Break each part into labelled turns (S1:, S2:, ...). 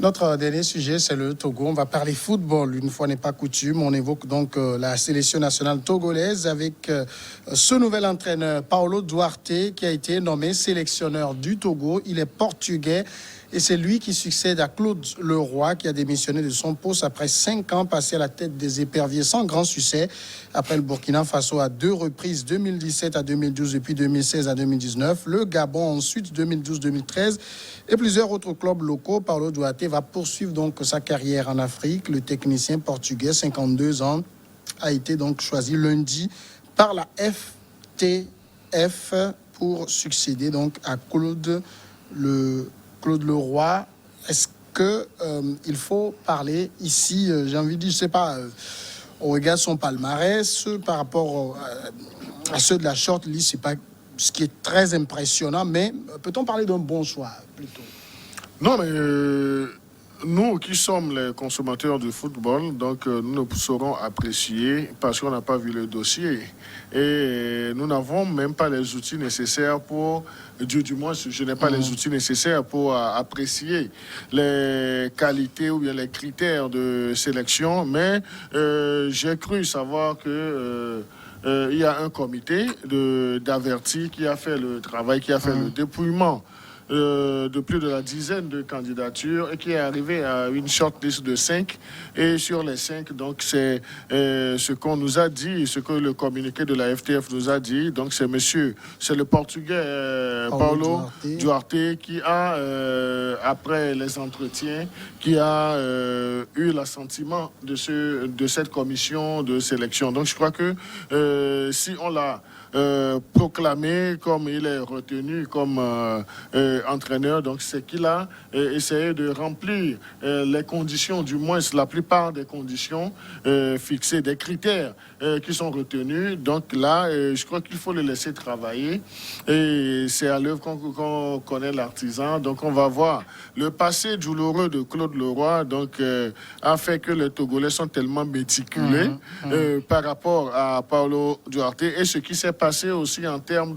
S1: Notre dernier sujet, c'est le Togo. On va parler football, une fois n'est pas coutume. On évoque donc la sélection nationale togolaise avec ce nouvel entraîneur, Paulo Duarte, qui a été nommé sélectionneur du Togo. Il est portugais et c'est lui qui succède à Claude Leroy, qui a démissionné de son poste après 5 ans passés à la tête des éperviers sans grand succès. Après le Burkina Faso à 2 reprises, 2017 à 2012 et puis 2016 à 2019. Le Gabon ensuite, 2012-2013 et plusieurs autres clubs locaux. Paulo Duarte va poursuivre donc sa carrière en Afrique. Le technicien portugais, 52 ans, a été donc choisi lundi par la FTF pour succéder donc à Claude Leroy. Est-ce que il faut parler ici, j'ai envie de dire, je sais pas, on regarde son palmarès par rapport à ceux de la shortlist, c'est pas ce qui est très impressionnant, mais peut-on parler d'un bon choix plutôt?
S2: Non, mais nous qui sommes les consommateurs de football, donc nous ne saurons apprécier parce qu'on n'a pas vu le dossier. Et nous n'avons même pas les outils nécessaires pour, du moins je n'ai pas les outils nécessaires pour apprécier les qualités ou bien les critères de sélection, mais j'ai cru savoir que il y a un comité d'avertis qui a fait le travail, qui a fait le dépouillement de plus de la dizaine de candidatures et qui est arrivé à une shortlist de 5. Et sur les 5, donc c'est ce qu'on nous a dit, ce que le communiqué de la FTF nous a dit. Donc c'est le Portugais Paulo Duarte qui a, après les entretiens, qui a eu l'assentiment de cette commission de sélection. Donc je crois que si on l'a proclamé comme il est retenu comme entraîneur, donc c'est qu'il a essayé de remplir les conditions, du moins la plupart des conditions fixées, des critères qui sont retenus. Donc là, je crois qu'il faut le laisser travailler et c'est à l'œuvre qu'on connaît l'artisan. Donc on va voir. Le passé douloureux de Claude Leroy donc, a fait que les Togolais sont tellement méticulés par rapport à Paulo Duarte et ce qui s'est passé aussi en termes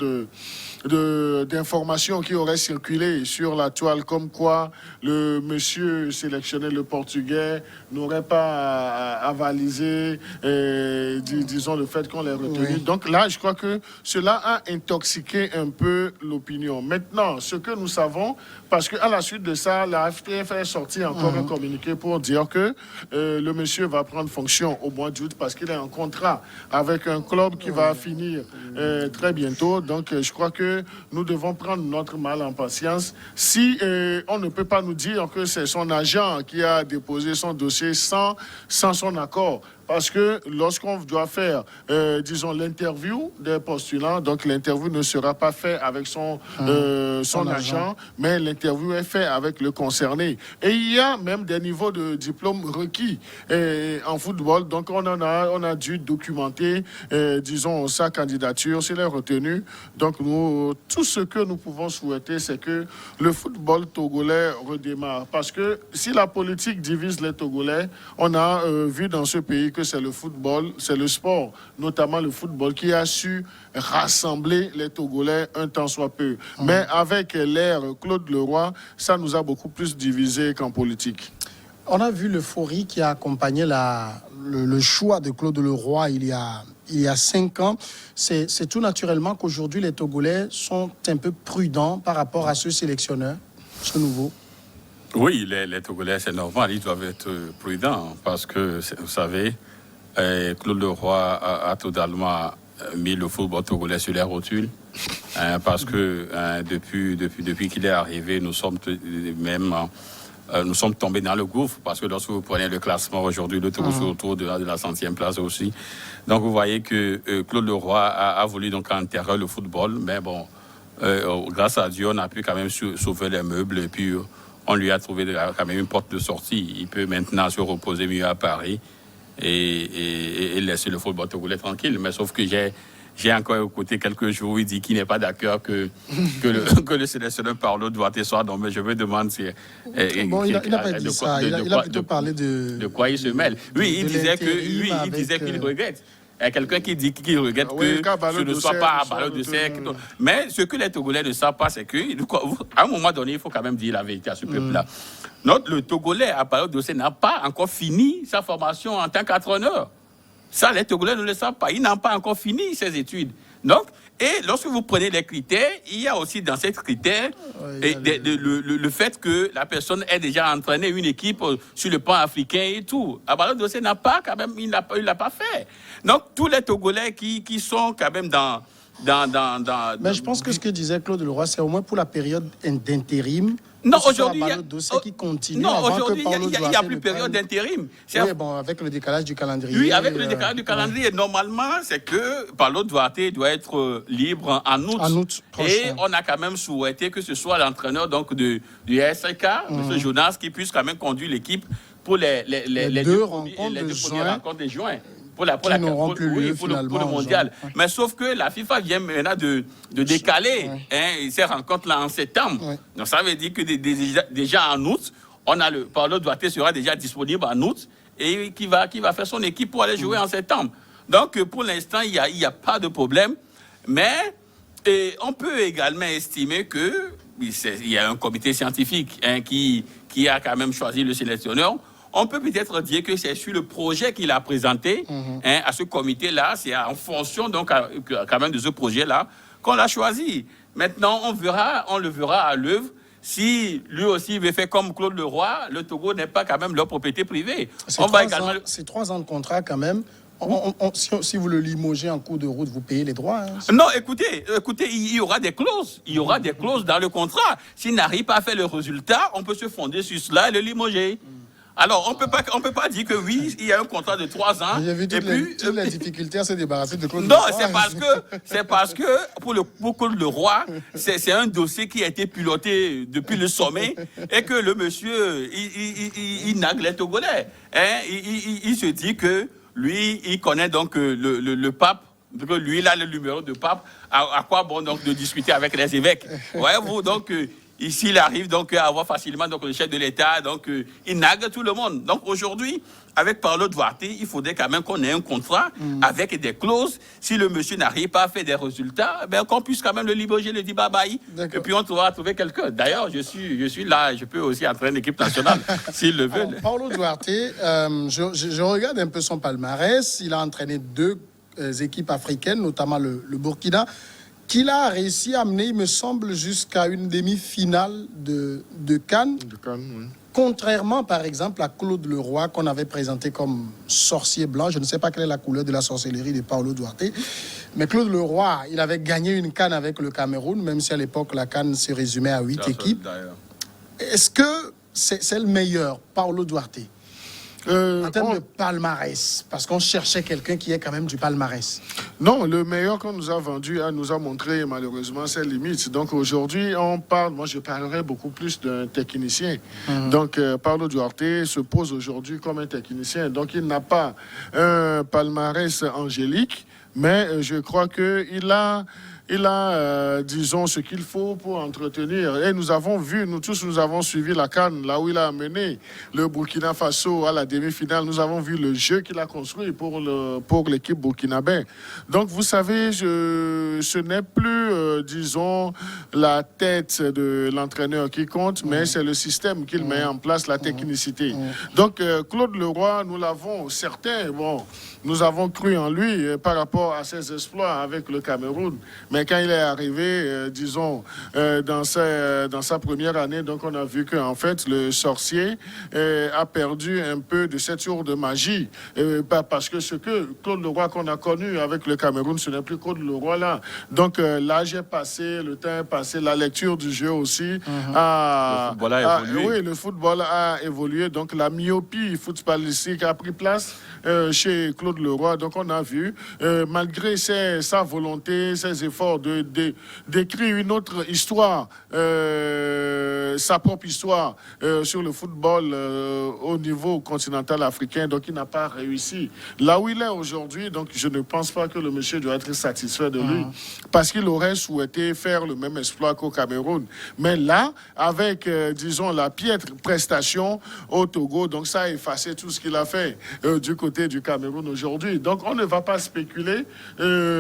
S2: d'informations qui auraient circulé sur la toile, comme quoi le monsieur sélectionné, le Portugais, n'aurait pas avalisé, disons, le fait qu'on l'ait retenu. Oui. Donc là, je crois que cela a intoxiqué un peu l'opinion. Maintenant, ce que nous savons, parce qu'à la suite de ça, la FTF est sortie encore un communiqué pour dire que le monsieur va prendre fonction au mois d'août parce qu'il est en contrat avec un club qui va finir très bientôt. Donc, je crois que nous devons prendre notre mal en patience. Si on ne peut pas nous dire que c'est son agent qui a déposé son dossier sans son accord, parce que lorsqu'on doit faire, disons, l'interview des postulants, donc l'interview ne sera pas faite avec son agent, mais l'interview est faite avec le concerné. Et il y a même des niveaux de diplôme requis en football. Donc on a dû documenter, disons, sa candidature, s'il est retenu. Donc tout ce que nous pouvons souhaiter, c'est que le football togolais redémarre. Parce que si la politique divise les Togolais, on a vu dans ce pays que c'est le football, c'est le sport, notamment le football, qui a su rassembler les Togolais un temps soit peu. Mais avec l'ère Claude Leroy, ça nous a beaucoup plus divisés qu'en politique.
S1: On a vu l'euphorie qui a accompagné le choix de Claude Leroy il y a 5 ans. C'est tout naturellement qu'aujourd'hui, les Togolais sont un peu prudents par rapport à ce sélectionneur, ce nouveau.
S3: Oui, les Togolais, c'est normal, ils doivent être prudents parce que, vous savez, Claude Leroy a totalement mis le football togolais sur les rotules parce que depuis qu'il est arrivé, nous sommes tombés dans le gouffre parce que lorsque vous prenez le classement aujourd'hui, le Togo est autour de la 100e place aussi. Donc vous voyez que Claude Leroy a voulu donc enterrer le football, mais bon, grâce à Dieu, on a pu quand même sauver les meubles et puis on lui a trouvé quand même une porte de sortie. Il peut maintenant se reposer mieux à Paris et laisser le football togolais tranquille. Mais sauf que j'ai encore écouté quelques jours où il dit qu'il n'est pas d'accord que le sélectionneur Paulo Duarte soit. Donc, mais je me demande si...
S1: il n'a pas dit ça. Il a plutôt parlé de...
S3: De quoi il se mêle. Oui, il disait qu'il regrette. quelqu'un qui dit, qui regrette
S2: Oui,
S3: que ce ne soit pas à ballon de cercle. Mais ce que les Togolais ne savent pas, c'est qu'à un moment donné, il faut quand même dire la vérité à ce peuple-là. Le Togolais à ballon de cercle n'a pas encore fini sa formation en tant qu'entraîneur. Ça, les Togolais ne le savent pas. Ils n'ont pas encore fini ses études. Donc, et lorsque vous prenez les critères, il y a aussi dans ces critères le fait que la personne ait déjà entraîné une équipe sur le plan africain et tout. Abalo Dossé n'a pas quand même, il l'a pas fait. Donc tous les Togolais qui sont quand même dans
S1: Mais je pense que ce que disait Claude Leroy, c'est au moins pour la période d'intérim.
S3: Non, aujourd'hui,
S1: qui continue.
S3: Non, aujourd'hui, il n'y a plus période d'intérim.
S1: Oui, bon, avec le décalage du calendrier.
S3: Oui, avec le décalage du calendrier. Normalement, c'est que Paulo Duarte doit être libre en août.
S1: En août prochain.
S3: Et on a quand même souhaité que ce soit l'entraîneur donc du SK, M. Jonas, qui puisse quand même conduire l'équipe pour les deux premières rencontres de juin. Pour le mondial. Mais sauf que la FIFA vient maintenant de décaler ces rencontres-là en septembre. Donc ça veut dire que déjà en août, Paulo Duarte sera déjà disponible en août et qui va faire son équipe pour aller jouer en septembre. Donc pour l'instant, il n'y a pas de problème. Mais on peut également estimer qu'il y a un comité scientifique qui a quand même choisi le sélectionneur. On peut peut-être dire que c'est sur le projet qu'il a présenté à ce comité-là. C'est en fonction donc quand même de ce projet-là qu'on l'a choisi. Maintenant, on le verra à l'œuvre. Si lui aussi veut faire comme Claude Leroy, le Togo n'est pas quand même leur propriété privée.
S1: C'est 3 ans de contrat quand même. Si vous le limogez en cours de route, vous payez les droits.
S3: Non, écoutez, il y aura des clauses. Il y aura des clauses dans le contrat. S'il n'arrive pas à faire le résultat, on peut se fonder sur cela et le limoger. Alors, on peut pas dire que oui, il y a un contrat de 3 ans.
S1: J'ai vu toutes les difficultés à se débarrasser de Claude
S3: Non,
S1: Leroy.
S3: c'est parce que pour Claude Leroy, c'est un dossier qui a été piloté depuis le sommet et que le monsieur, il nague les Togolais. Il se dit que lui, il connaît donc le pape. Donc lui, il a le numéro de pape. À quoi bon donc de discuter avec les évêques? Voyez-vous, donc... Ici, il arrive donc à avoir facilement donc, le chef de l'État, donc il nague tout le monde. Donc aujourd'hui, avec Paulo Duarte, il faudrait quand même qu'on ait un contrat avec des clauses. Si le monsieur n'arrive pas à faire des résultats, ben, qu'on puisse quand même le libérer, le dire bye-bye. Et puis on va trouver quelqu'un. D'ailleurs, je suis là, je peux aussi entraîner l'équipe nationale s'il le veut.
S1: Paulo Duarte, je regarde un peu son palmarès. Il a entraîné 2 équipes africaines, notamment le Burkina, qu'il a réussi à amener, il me semble, jusqu'à une demi-finale de Cannes.
S2: Oui.
S1: Contrairement, par exemple, à Claude Leroy, qu'on avait présenté comme sorcier blanc. Je ne sais pas quelle est la couleur de la sorcellerie de Paulo Duarte. Mais Claude Leroy, il avait gagné une Cannes avec le Cameroun, même si à l'époque, la Cannes se résumait à 8 équipes. Est-ce que c'est le meilleur, Paulo Duarte, en termes de palmarès, parce qu'on cherchait quelqu'un qui est quand même du palmarès?
S2: Non, le meilleur qu'on nous a vendu nous a montré malheureusement ses limites. Donc aujourd'hui, moi je parlerai beaucoup plus d'un technicien. Donc Paulo Duarte se pose aujourd'hui comme un technicien. Donc il n'a pas un palmarès angélique, mais je crois qu'il a... disons, ce qu'il faut pour entretenir. Et nous avons vu, nous tous, nous avons suivi la CAN, là où il a amené le Burkina Faso à la demi-finale. Nous avons vu le jeu qu'il a construit pour l'équipe burkinabé. Donc, vous savez, ce n'est plus, disons, la tête de l'entraîneur qui compte, mais c'est le système qu'il met en place, la technicité. Donc, Claude Leroy, nous l'avons, certains, nous avons cru en lui par rapport à ses exploits avec le Cameroun. Mais quand il est arrivé, disons, dans sa première année, donc on a vu qu'en fait, le sorcier a perdu un peu de cette tour de magie. Parce que ce que Claude Leroy qu'on a connu avec le Cameroun, ce n'est plus Claude Leroy là. Donc l'âge est passé, le temps est passé, la lecture du jeu aussi
S3: le football a évolué.
S2: Oui, le football a évolué. Donc la myopie footballistique a pris place chez Claude Leroy. Donc on a vu, malgré sa volonté, ses efforts, efforts d'écrire une autre histoire, sa propre histoire sur le football au niveau continental africain. Donc, il n'a pas réussi. Là où il est aujourd'hui, donc je ne pense pas que le monsieur doit être satisfait de lui, parce qu'il aurait souhaité faire le même exploit qu'au Cameroun. Mais là, avec, disons, la piètre prestation au Togo, donc ça a effacé tout ce qu'il a fait du côté du Cameroun aujourd'hui. Donc, on ne va pas spéculer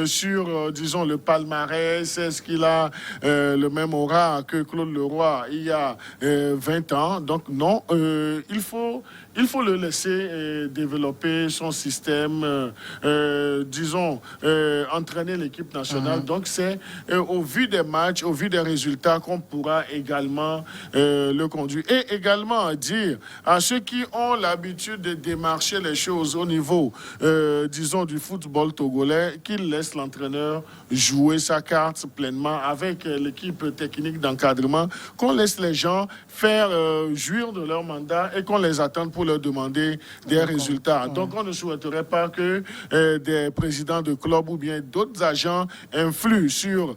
S2: sur, disons, le palmarès. Est-ce qu'il a le même aura que Claude Leroy il y a 20 ans? Donc, non, il faut le laisser développer son système, disons, entraîner l'équipe nationale. Donc, c'est au vu des matchs, au vu des résultats qu'on pourra également le conduire. Et également dire à ceux qui ont l'habitude de démarcher les choses au niveau, disons, du football togolais, qu'ils laissent l'entraîneur jouer sa carte pleinement avec l'équipe technique d'encadrement, qu'on laisse les gens faire jouir de leur mandat et qu'on les attende pour leur demander des résultats. Donc, on ne souhaiterait pas que des présidents de clubs ou bien d'autres agents influent sur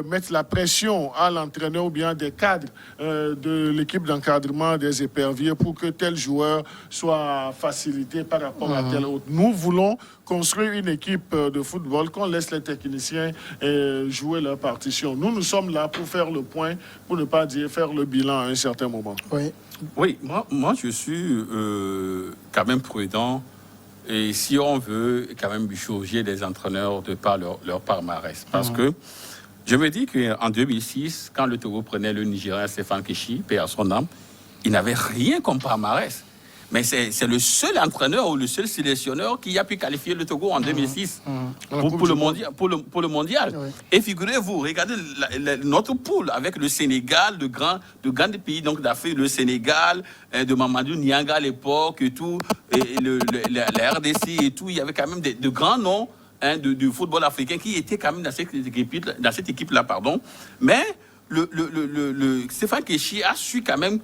S2: mettre la pression à l'entraîneur ou bien des cadres de l'équipe d'encadrement des éperviers pour que tel joueur soit facilité par rapport à tel autre. Nous voulons construire une équipe de football, qu'on laisse les techniciens jouer leur partition. Nous sommes là pour faire le point, pour ne pas dire faire le bilan à un certain moment.
S3: Oui, moi je suis quand même prudent. Et si on veut quand même juger les entraîneurs de par leur palmarès. Parce que je me dis qu'en 2006, quand le Togo prenait le Nigérien Stéphane Keshi, paix à son âme, il n'avait rien comme palmarès. Mais c'est le seul entraîneur ou le seul sélectionneur qui a pu qualifier le Togo en 2006 pour le mondial.
S1: Oui.
S3: Et figurez-vous, regardez notre poule avec le Sénégal, de grands pays donc d'Afrique, le Sénégal, de Mamadou Nianga à l'époque et tout, et la RDC et tout. Il y avait quand même de grands noms du football africain qui étaient quand même dans cette équipe-là. Mais le Stéphane Keshi a su quand même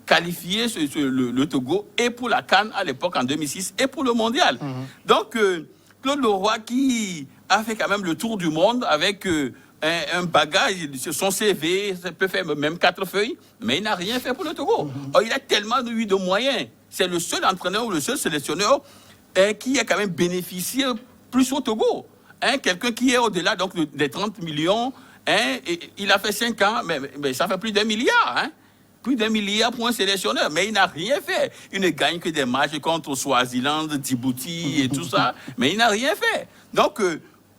S3: qualifier le Togo et pour la CAN à l'époque en 2006 et pour le mondial. Donc, Claude Leroy qui a fait quand même le tour du monde avec un bagage, son CV, ça peut faire même 4 feuilles, mais il n'a rien fait pour le Togo. Or, il a tellement eu de moyens. C'est le seul entraîneur ou le seul sélectionneur qui a quand même bénéficié plus au Togo. Quelqu'un qui est au-delà donc, des 30 millions, et il a fait 5 ans, mais ça fait plus d'1 milliard. Plus d'1 milliard pour un sélectionneur, mais il n'a rien fait. Il ne gagne que des matchs contre Swaziland, Djibouti et tout ça, mais il n'a rien fait. Donc,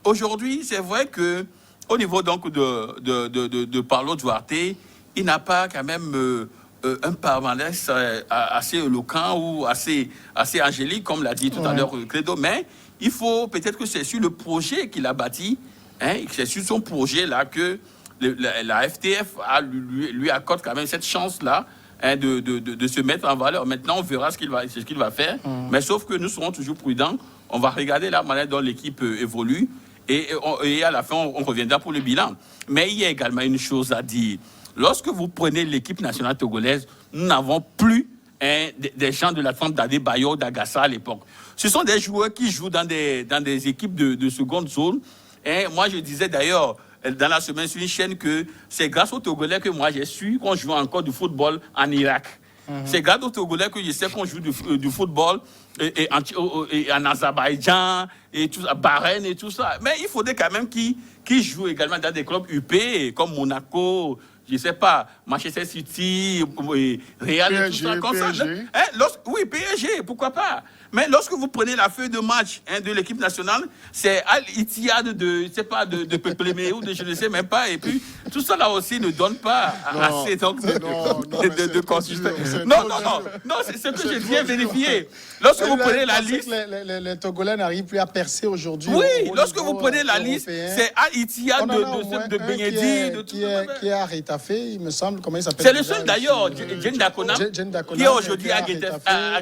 S3: aujourd'hui, c'est vrai que au niveau donc, de Paulo Duarte, il n'a pas quand même un palmarès assez éloquent ou assez angélique, comme l'a dit tout à l'heure Credo, mais il faut peut-être que c'est sur le projet qu'il a bâti, c'est sur son projet-là que la FTF lui accorde quand même cette chance-là de se mettre en valeur. Maintenant, on verra ce qu'il va faire. Mais sauf que nous serons toujours prudents. On va regarder la manière dont l'équipe évolue. Et à la fin, on reviendra pour le bilan. Mais il y a également une chose à dire. Lorsque vous prenez l'équipe nationale togolaise, nous n'avons plus des gens de la trempe d'Adebayo, d'Agassa à l'époque. Ce sont des joueurs qui jouent dans des équipes de seconde zone. Et moi, je disais d'ailleurs dans la semaine sur une chaîne que c'est grâce aux Togolais que moi j'ai su qu'on joue encore du football en Irak. C'est grâce aux Togolais que je sais qu'on joue du football et en Azerbaïdjan, et tout, à Bahreïn et tout ça. Mais il faudrait quand même qu'ils jouent également dans des clubs UP comme Monaco, je ne sais pas, Manchester City, Real
S2: PSG,
S3: et tout ça. Comme
S2: PSG.
S3: Ça. Oui, PSG, pourquoi pas. Mais lorsque vous prenez la feuille de match de l'équipe nationale, c'est Al-Ittihad de Péplémé ou de je ne sais même pas. Et puis, tout ça là aussi ne donne pas assez de consistance. Non, c'est ce que j'ai bien vérifié. Lorsque vous prenez la liste...
S1: Les Togolais n'arrivent plus à percer aujourd'hui.
S3: Oui, lorsque vous prenez la liste, c'est Al-Ittihad de Benyedi.
S1: Qui est à Retafe, il me semble, comment il s'appelle?
S3: C'est le seul d'ailleurs, Jen Dakonam, qui est aujourd'hui à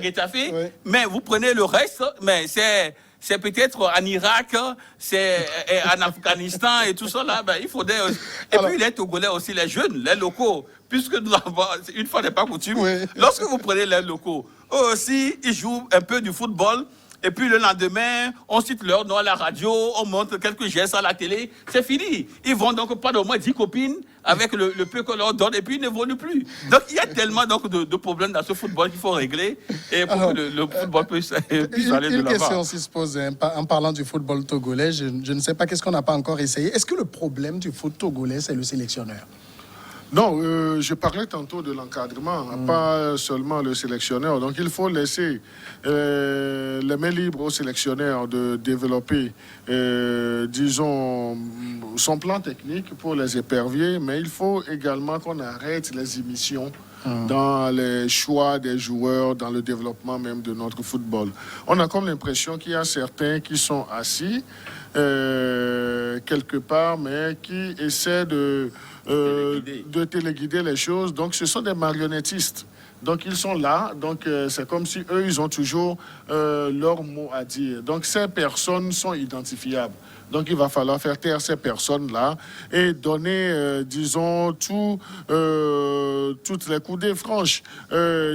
S3: Getafe. Oui. Mais vous prenez le reste, mais c'est peut-être en Irak, c'est en Afghanistan et tout ça là. Ben, il faudrait. Et puis les Togolais aussi, les jeunes, les locaux, puisque nous avons, une fois n'est pas coutume, lorsque vous prenez les locaux, eux aussi, ils jouent un peu du football. et puis le lendemain, on cite leur nom à la radio, on montre quelques gestes à la télé, c'est fini. Ils vont donc pas au moins 10 copines avec le peu qu'on leur donne et puis ils n'évoluent plus. Donc il y a tellement donc, de problèmes dans ce football qu'il faut régler et pour que le football puisse aller de l'avant.
S1: Une question aussi se pose en parlant du football togolais. Je ne sais pas qu'est-ce qu'on n'a pas encore essayé. Est-ce que le problème du foot togolais, c'est le sélectionneur?
S2: Non, je parlais tantôt de l'encadrement, pas seulement le sélectionneur. Donc il faut laisser les mains libres au sélectionneur de développer, disons, son plan technique pour les éperviers, mais il faut également qu'on arrête les émissions dans les choix des joueurs, dans le développement même de notre football. On a comme l'impression qu'il y a certains qui sont assis quelque part, mais qui essaient de téléguider les choses. Donc, ce sont des marionnettistes. Donc, ils sont là. Donc, c'est comme si eux, ils ont toujours leur mot à dire. Donc, ces personnes sont identifiables. Donc, il va falloir faire taire ces personnes-là et donner, disons, toutes les coudées franches,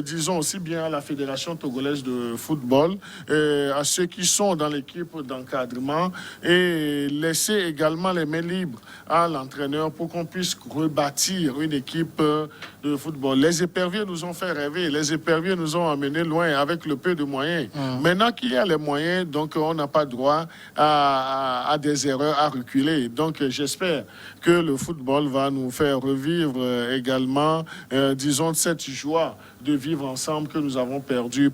S2: disons, aussi bien à la Fédération togolaise de football, à ceux qui sont dans l'équipe d'encadrement et laisser également les mains libres à l'entraîneur pour qu'on puisse rebâtir une équipe de football. Les éperviers nous ont fait rêver, les éperviers nous ont amenés loin avec le peu de moyens. Maintenant qu'il y a les moyens, donc on n'a pas droit à des erreurs, à reculer. Donc j'espère que le football va nous faire revivre également, disons, cette joie de vivre ensemble que nous avons perdu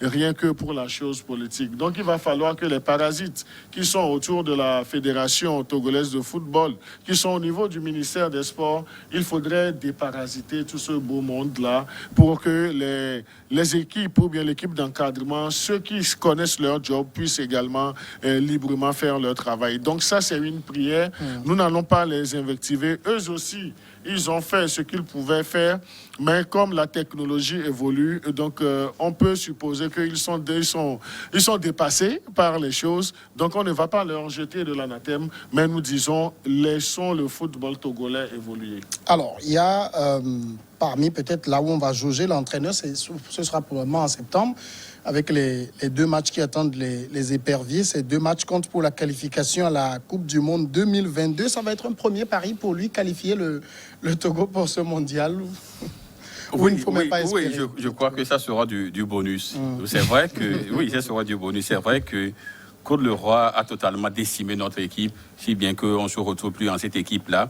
S2: rien que pour la chose politique. Donc il va falloir que les parasites qui sont autour de la Fédération togolaise de football, qui sont au niveau du ministère des Sports, il faudrait déparasiter tout ce beau monde-là pour que les équipes ou bien l'équipe d'encadrement, ceux qui connaissent leur job, puissent également librement faire leur travail. Donc ça, c'est une prière. Nous n'allons pas les invectiver. Eux aussi, ils ont fait ce qu'ils pouvaient faire, mais comme la technologie évolue, donc on peut supposer qu'ils sont dépassés par les choses. Donc on ne va pas leur jeter de l'anathème, mais nous disons, laissons le football togolais évoluer.
S1: Alors, il y a parmi peut-être là où on va jauger l'entraîneur, ce sera probablement en septembre, avec les deux matchs qui attendent les éperviers. Ces deux matchs comptent pour la qualification à la Coupe du Monde 2022. Ça va être un premier pari pour lui, qualifier le Togo pour ce mondial.
S3: Oui, je crois que ça sera du bonus. C'est vrai que, oui, ça sera du bonus. C'est vrai que Claude Leroy a totalement décimé notre équipe, si bien qu'on ne se retrouve plus en cette équipe-là.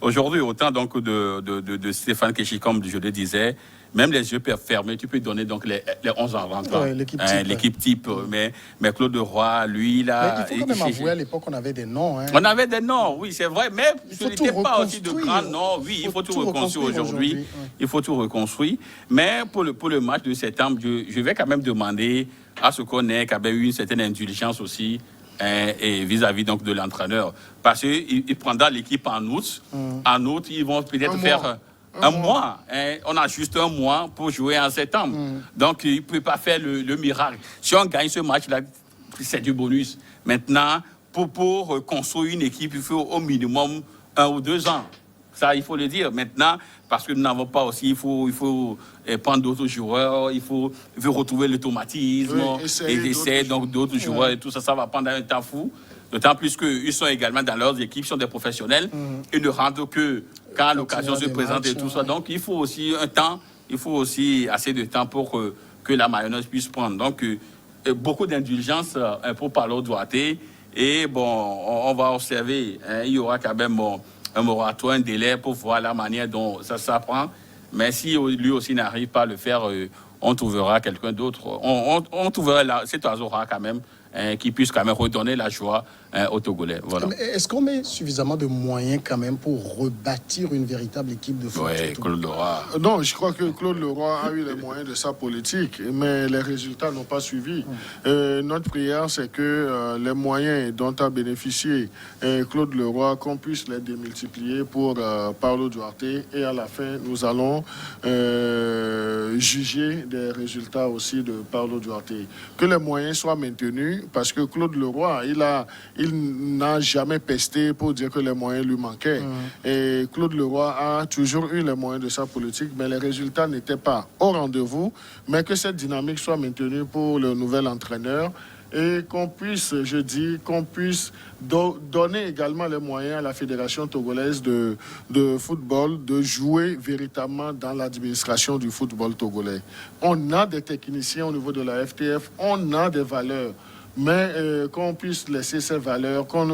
S3: Aujourd'hui, autant donc de Stéphane Keshi, comme je le disais, même les yeux fermés, tu peux donner donc les 11 en rentrant.
S1: Ouais, l'équipe type.
S3: Mais Claude Leroy, lui, là...
S1: Mais il faut quand même avouer, à l'époque, on avait des noms. Hein.
S3: On avait des noms, oui, c'est vrai, mais ce n'était pas aussi de grands noms. Oui, il faut tout reconstruire aujourd'hui. Ouais. Il faut tout reconstruire. Mais pour le match de septembre, je vais quand même demander à ce qu'on ait quand même eu une certaine indulgence aussi et vis-à-vis donc de l'entraîneur. Parce qu'il prendra l'équipe en août. En août, ils vont peut-être faire... Un mois. On a juste un mois pour jouer en septembre. Donc, il ne peut pas faire le miracle. Si on gagne ce match-là, c'est du bonus. Maintenant, pour construire une équipe, il faut au minimum 1 ou 2 ans. Ça, il faut le dire. Maintenant, parce que nous n'avons pas aussi, il faut prendre d'autres joueurs, il faut retrouver l'automatisme, essayer donc d'autres joueurs et tout ça, ça va prendre un temps fou. D'autant plus qu'ils sont également dans leurs équipes, ils sont des professionnels. Ils ne rentrent que quand l'occasion se présente et tout ça. Donc, il faut aussi un temps, il faut aussi assez de temps pour que la mayonnaise puisse prendre. Donc, beaucoup d'indulgence pour Paulo Duarte. Et bon, on va observer, il y aura quand même un moratoire, un délai pour voir la manière dont ça s'apprend. Mais si lui aussi n'arrive pas à le faire, on trouvera quelqu'un d'autre. On trouvera cet oiseau quand même. Qui puisse quand même redonner la joie aux Togolais. Voilà.
S1: Est-ce qu'on met suffisamment de moyens quand même pour rebâtir une véritable équipe de foot?
S3: Oui, Claude Leroy.
S2: Non, je crois que Claude Leroy a eu les moyens de sa politique, mais les résultats n'ont pas suivi. Notre prière, c'est que les moyens dont a bénéficié Claude Leroy, qu'on puisse les démultiplier pour Paulo Duarte, et à la fin, nous allons juger des résultats aussi de Paulo Duarte. Que les moyens soient maintenus, vu, parce que Claude Leroy, il n'a jamais pesté pour dire que les moyens lui manquaient. Et Claude Leroy a toujours eu les moyens de sa politique, mais les résultats n'étaient pas au rendez-vous. Mais que cette dynamique soit maintenue pour le nouvel entraîneur et qu'on puisse, donner également les moyens à la Fédération togolaise de football de jouer véritablement dans l'administration du football togolais. On a des techniciens au niveau de la FTF, on a des valeurs. Mais qu'on puisse laisser ces valeurs, qu'on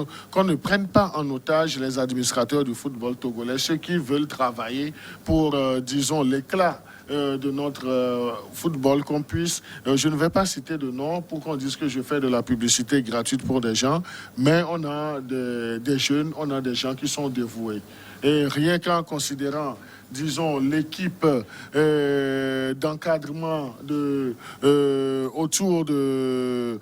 S2: ne prenne pas en otage les administrateurs du football togolais, ceux qui veulent travailler pour, disons, l'éclat de notre football, qu'on puisse, je ne vais pas citer de nom pour qu'on dise que je fais de la publicité gratuite pour des gens, mais on a des jeunes, on a des gens qui sont dévoués. Et rien qu'en considérant, disons, l'équipe d'encadrement autour de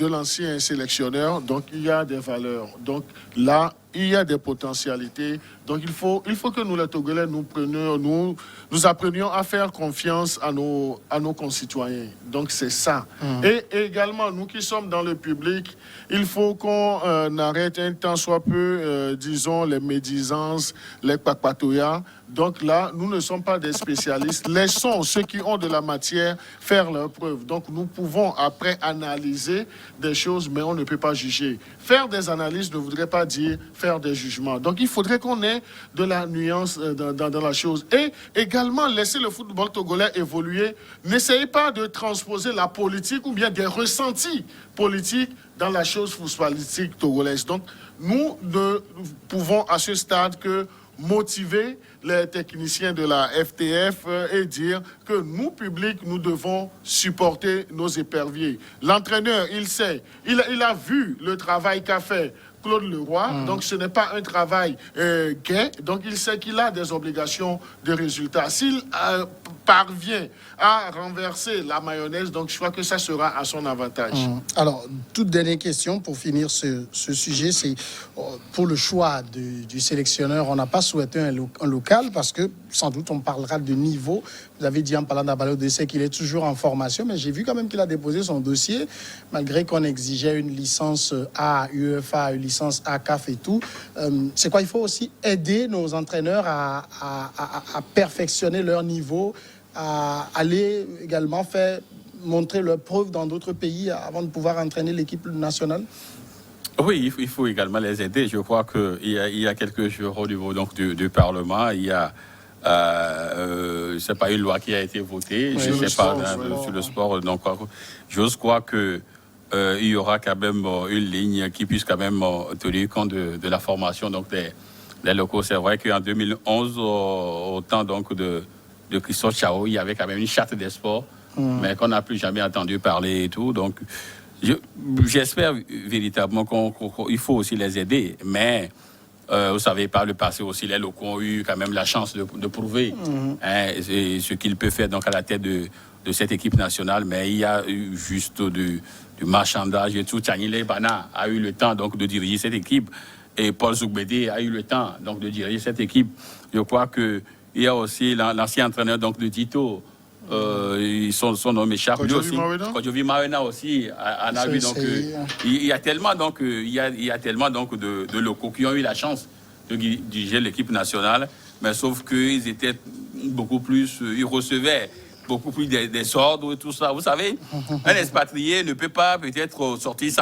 S2: l'ancien sélectionneur, donc il y a des valeurs. Donc là, il y a des potentialités. Donc il faut que nous, les Togolais, nous apprenions à faire confiance à nos concitoyens. Donc c'est ça. Et également, nous qui sommes dans le public, il faut qu'on arrête un temps soit peu, disons, les médisances, les papatoyas. Donc là, nous ne sommes pas des spécialistes. Laissons ceux qui ont de la matière faire leurs preuves. Donc nous pouvons après analyser des choses, mais on ne peut pas juger. Faire des analyses ne voudrait pas dire faire des jugements. Donc il faudrait qu'on ait de la nuance dans la chose. Et également laisser le football togolais évoluer. N'essayez pas de transposer la politique ou bien des ressentis politiques dans la chose footballistique togolaise. Donc nous ne pouvons à ce stade que motiver les techniciens de la FTF et dire que nous, public, nous devons supporter nos éperviers. L'entraîneur, il sait, il a vu le travail qu'a fait Claude Leroy, donc ce n'est pas un travail gai, donc il sait qu'il a des obligations de résultats. S'il parvient à renverser la mayonnaise, donc je crois que ça sera à son avantage.
S1: Alors, toute dernière question pour finir ce sujet, c'est pour le choix du sélectionneur, on n'a pas souhaité un local parce que sans doute on parlera de niveau. Vous avez dit en parlant d'Abalo Dessé qu'il est toujours en formation, mais j'ai vu quand même qu'il a déposé son dossier, malgré qu'on exigeait une licence A, UEFA, une licence A, CAF et tout. C'est quoi? Il faut aussi aider nos entraîneurs à perfectionner leur niveau, à aller également montrer leurs preuves dans d'autres pays avant de pouvoir entraîner l'équipe nationale.
S3: Oui, il faut également les aider. Je crois qu'il y a quelques jours au niveau donc, du Parlement, il y a c'est pas une loi qui a été votée,
S2: oui,
S3: je ne sais pas, sur le sport. Donc, j'ose croire que il y aura quand même une ligne qui puisse quand même tenir compte de la formation donc des locaux. C'est vrai qu'en 2011, au temps donc de Christophe Chao, il y avait quand même une charte des sports, mais qu'on n'a plus jamais entendu parler et tout. Donc, j'espère véritablement qu'il faut aussi les aider, mais vous savez, par le passé aussi, les locaux ont eu quand même la chance de prouver ce qu'ils peuvent faire donc à la tête de cette équipe nationale. Mais il y a eu juste du marchandage et tout. Tchanile Bana a eu le temps donc de diriger cette équipe et Paul Zougbédé a eu le temps donc de diriger cette équipe. Je crois qu'il y a aussi l'ancien entraîneur donc de Tito. Son nom m'échappe lui aussi. Kodjovi Marena aussi en a vu. Donc il y a tellement donc il y a tellement donc de locaux qui ont eu la chance de diriger l'équipe nationale, mais sauf qu'ils étaient beaucoup plus, ils recevaient beaucoup plus des ordres et tout ça. Vous savez, un expatrié ne peut pas peut-être sortir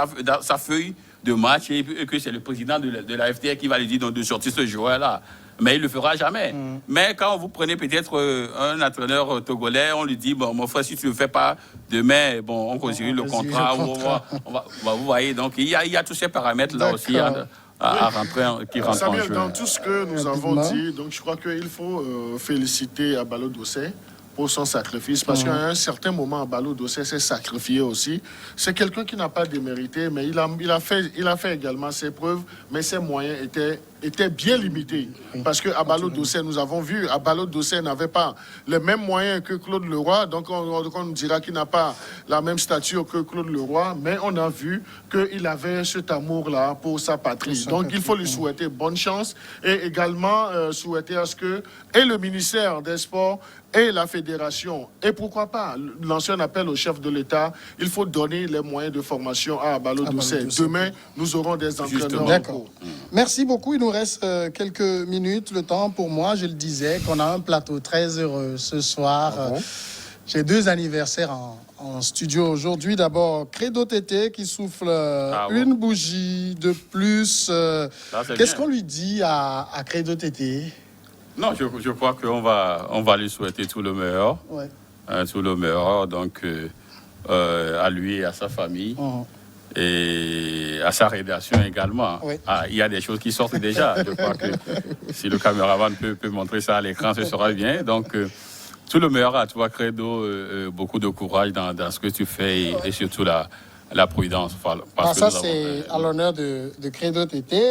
S3: sa feuille de match et que c'est le président de la FTR qui va lui dire de sortir ce joueur-là. Mais il ne le fera jamais. Mais quand vous prenez peut-être un entraîneur togolais, on lui dit, bon, mon frère, si tu ne le fais pas demain, bon, on continue le contrat. Vous voyez, donc il y a tous ces paramètres-là aussi à rentrer, qui rentrent en jeu.
S2: Dans tout ce que nous avons dit, donc je crois qu'il faut féliciter Abalo Dossé pour son sacrifice, parce qu'à un certain moment, Abalo Dossé s'est sacrifié aussi. C'est quelqu'un qui n'a pas démérité, mais il a fait également ses preuves, mais ses moyens étaient était bien limité. Parce qu'à Ballot d'Ossé, nous avons vu, à Ballot d'Ossé n'avait pas les mêmes moyens que Claude Leroy. Donc on dira qu'il n'a pas la même stature que Claude Leroy, mais on a vu qu'il avait cet amour-là pour sa patrie. Donc il faut lui souhaiter bonne chance et également souhaiter à ce que et le ministère des Sports et la fédération, et pourquoi pas lancer un appel au chef de l'État, il faut donner les moyens de formation à Ballot d'Ossé. Demain, nous aurons des entraîneurs.
S1: D'accord. Merci beaucoup. Il nous reste quelques minutes. Le temps pour moi, je le disais, qu'on a un plateau très heureux ce soir. J'ai 2 anniversaires en studio aujourd'hui. D'abord, Credo Tété qui souffle une bougie de plus. Qu'est-ce qu'on lui dit à Credo Tété?
S3: Non, je crois qu'on va lui souhaiter tout le meilleur.
S1: Ouais.
S3: Tout le meilleur, donc, à lui et à sa famille. Et à sa rédaction également.
S1: Oui.
S3: Il y a des choses qui sortent déjà. Je crois que si le caméraman peut montrer ça à l'écran, ce sera bien. Donc, tout le meilleur à toi, Credo. Beaucoup de courage dans ce que tu fais et surtout la prudence.
S1: Ça, c'est à l'honneur de Credo Tété.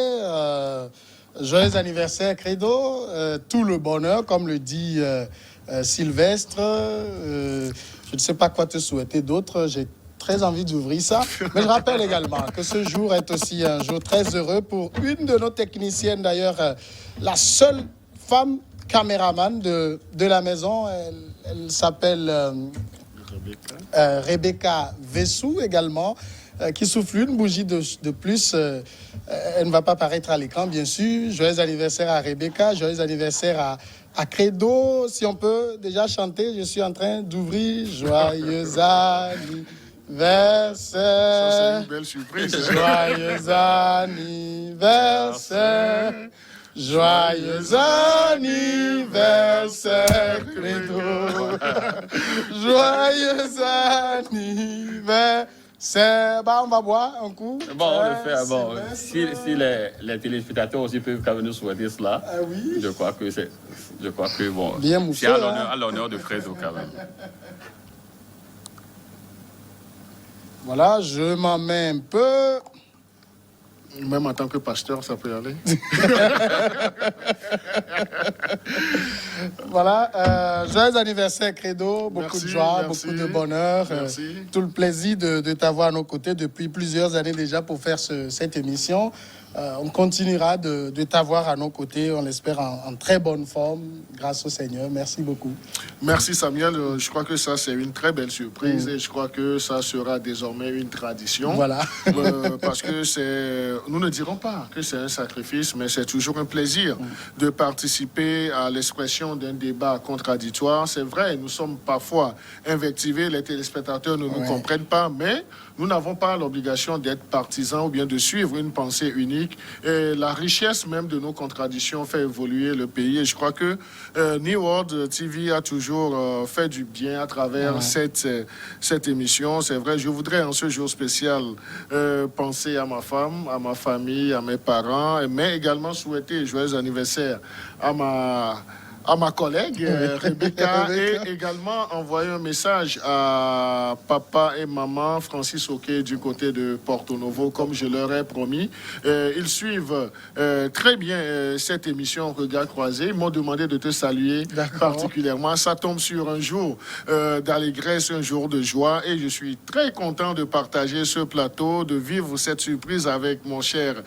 S1: Joyeux anniversaire, Credo. Tout le bonheur, comme le dit Sylvestre. Je ne sais pas quoi te souhaiter d'autre. J'ai très envie d'ouvrir ça. Mais je rappelle également que ce jour est aussi un jour très heureux pour une de nos techniciennes, d'ailleurs, la seule femme caméraman de la maison. Elle s'appelle Rebecca Vessou également, qui souffle une bougie de plus. Elle ne va pas paraître à l'écran, bien sûr. Joyeux anniversaire à Rebecca, joyeux anniversaire à Credo. Si on peut déjà chanter, je suis en train d'ouvrir. Joyeux anniversaire.
S2: Ça, c'est une belle surprise.
S1: Joyeux anniversaire. Joyeux anniversaire, Credo. Joyeux anniversaire. Bah, on va boire un coup.
S3: Bon, on le fait. Bon, si les téléspectateurs aussi peuvent quand même nous souhaiter cela,
S1: oui.
S3: je crois que bon,
S1: bien moussé,
S3: c'est à l'honneur de Credo quand même.
S1: Voilà, je m'en mets un peu.
S2: Même en tant que pasteur, ça peut aller.
S1: Voilà, joyeux anniversaire, Credo. Beaucoup de joie, beaucoup de bonheur. Tout le plaisir de t'avoir à nos côtés depuis plusieurs années déjà pour faire cette émission. On continuera de t'avoir à nos côtés, on l'espère, en très bonne forme, grâce au Seigneur. Merci beaucoup.
S2: Merci Samuel, je crois que ça c'est une très belle surprise et je crois que ça sera désormais une tradition.
S1: Voilà.
S2: Parce que nous ne dirons pas que c'est un sacrifice, mais c'est toujours un plaisir de participer à l'expression d'un débat contradictoire. C'est vrai, nous sommes parfois invectivés, les téléspectateurs ne nous comprennent pas, mais nous n'avons pas l'obligation d'être partisans ou bien de suivre une pensée unique. Et la richesse même de nos contradictions fait évoluer le pays. Et je crois que New World TV a toujours fait du bien à travers cette émission. C'est vrai, je voudrais en ce jour spécial penser à ma femme, à ma famille, à mes parents, mais également souhaiter joyeux anniversaire à ma collègue Rebecca et également envoyer un message à papa et maman Francis Oké du côté de Porto Novo, comme je leur ai promis. Ils suivent très bien cette émission Regard Croisé. Ils m'ont demandé de te saluer particulièrement. Ça tombe sur un jour d'allégresse, un jour de joie et je suis très content de partager ce plateau, de vivre cette surprise avec mon cher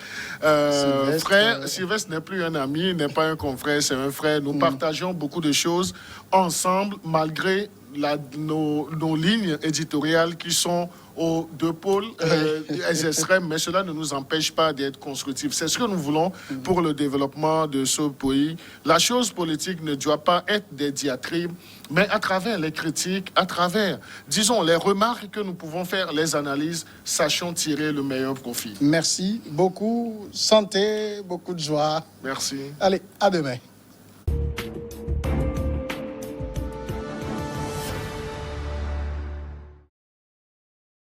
S2: frère. Sylvestre n'est plus un ami, n'est pas un confrère, c'est un frère. Nous partageons beaucoup de choses ensemble, malgré nos lignes éditoriales qui sont aux deux pôles extrêmes, mais cela ne nous empêche pas d'être constructifs. C'est ce que nous voulons pour le développement de ce pays. La chose politique ne doit pas être des diatribes, mais à travers les critiques, à travers, disons, les remarques que nous pouvons faire, les analyses, sachons tirer le meilleur profit.
S1: Merci beaucoup. Santé, beaucoup de joie.
S2: Merci.
S1: Allez, à demain.